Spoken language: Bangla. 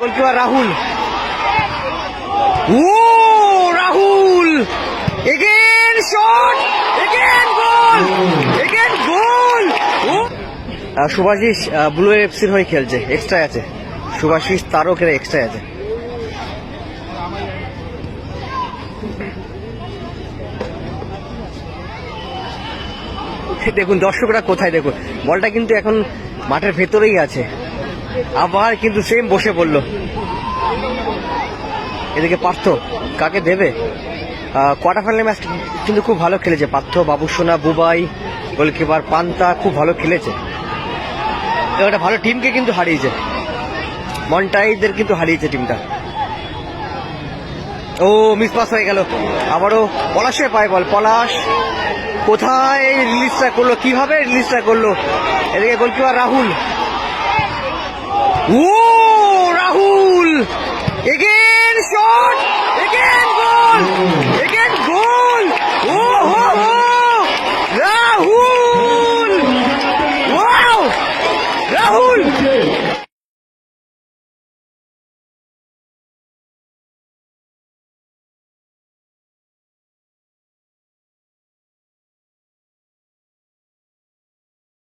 গোলকিপার রাহুল। ও রাহুল এগেন শট, এগেন গোল, এগেন গোল। শুভাশিস ব্লু এফসির হয়ে খেলছে, এক্সট্রা আছে। শুভাশিস তারও খেলে এক্সট্রা আছে। দেখুন দর্শকরা কোথায়, দেখুন বলটা কিন্তু এখন মাঠের ভেতরেই আছে, আবার কিন্তু সেম বসে পড়লো। এদিকে পার্থ কাকে দেবে? কোয়ার্টার ফাইনাল ম্যাচ কিন্তু খুব ভালো খেলেছে পার্থ, বাবুসোনা, বুবাই, গোলকিপার পান্তা খুব ভালো খেলেছে। একটা ভালো টিমকে কিন্তু হারিয়েছে, মন্টাইদের কিন্তু হারিয়েছে টিমটা। ও মিস পাস হয়ে গেল, আবারও পলাশের পায় বল। পলাশ কোথায় রিলিজটা করলো, কিভাবে রিলিজটা করলো? এদিকে গোলকিপার রাহুল। ও